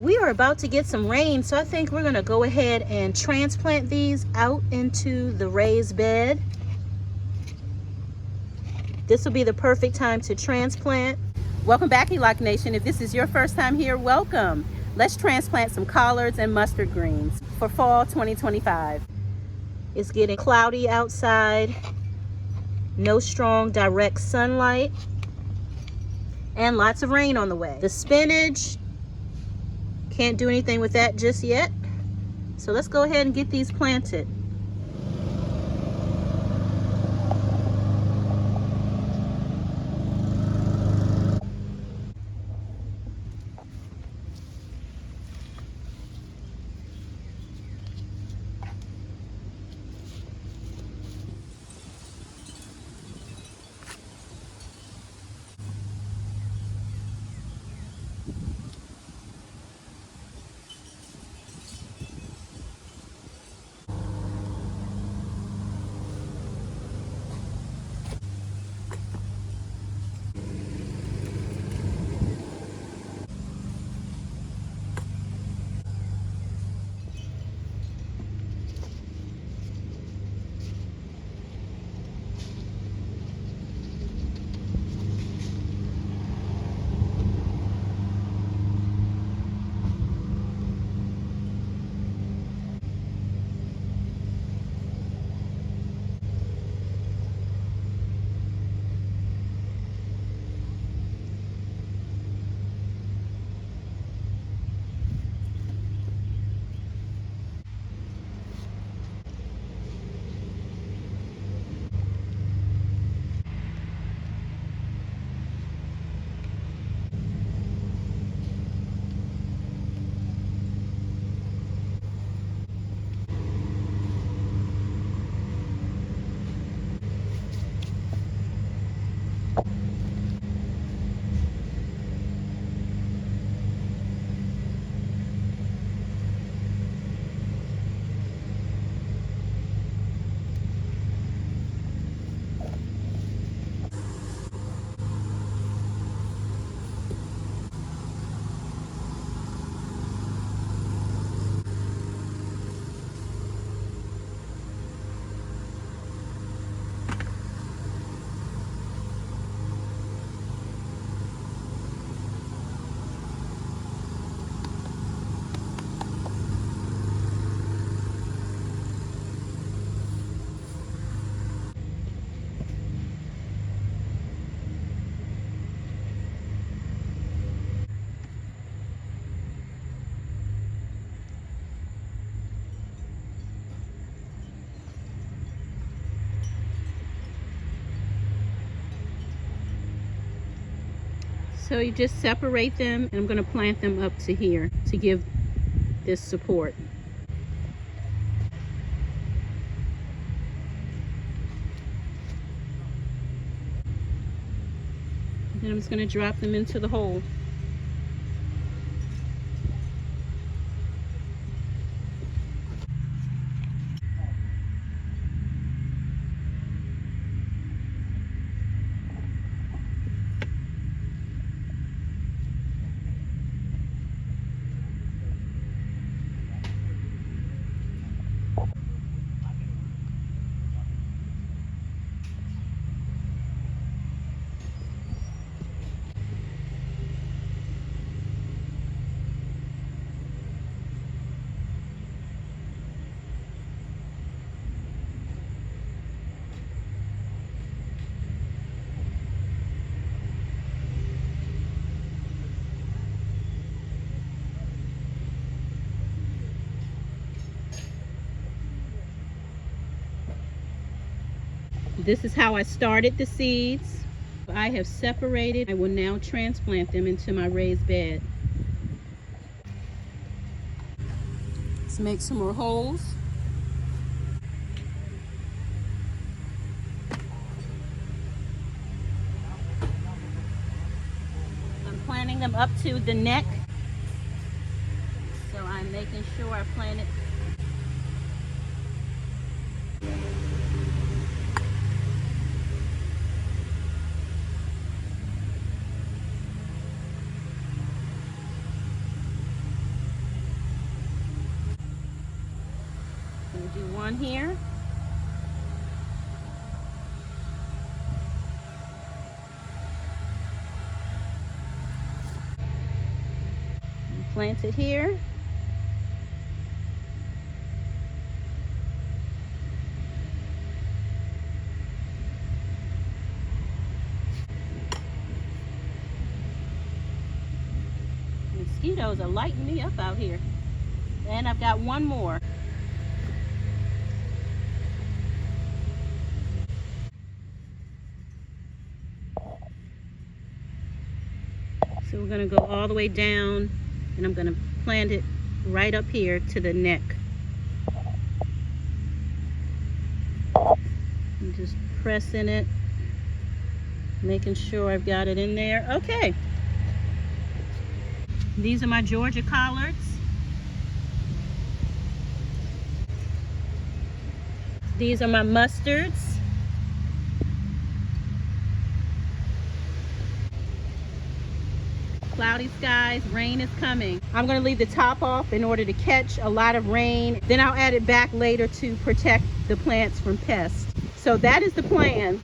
We are about to get some rain, so I think we're gonna go ahead and transplant these out into the raised bed. This will be the perfect time to transplant. Welcome back, Eloc Nation. If this is your first time here, welcome. Let's transplant some collards and mustard greens for fall 2025. It's getting cloudy outside, no strong direct sunlight, and lots of rain on the way. The spinach, can't do anything with that just yet. So let's go ahead and get these planted. So you just separate them, and I'm going to plant them up to here to give this support. And then I'm just going to drop them into the hole. This is how I started the seeds. I have separated. I will now transplant them into my raised bed. Let's make some more holes. I'm planting them up to the neck. So I'm making sure I plant it. We'll do one here. Plant it here. Mosquitoes are lighting me up out here. And I've got one more. So we're going to go all the way down, and I'm going to plant it right up here to the neck. I'm just pressing it, making sure I've got it in there. Okay. These are my Georgia collards. These are my mustards. Cloudy skies, rain is coming. I'm going to leave the top off in order to catch a lot of rain. Then I'll add it back later to protect the plants from pests. So that is the plan.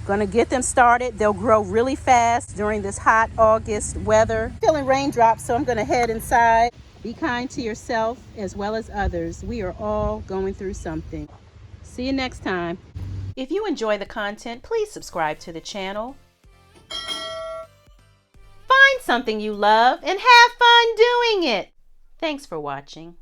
Going to get them started. They'll grow really fast during this hot August weather. Feeling raindrops, so I'm going to head inside. Be kind to yourself as well as others. We are all going through something. See you next time. If you enjoy the content, please subscribe to the channel. Find something you love and have fun doing it. Thanks for watching.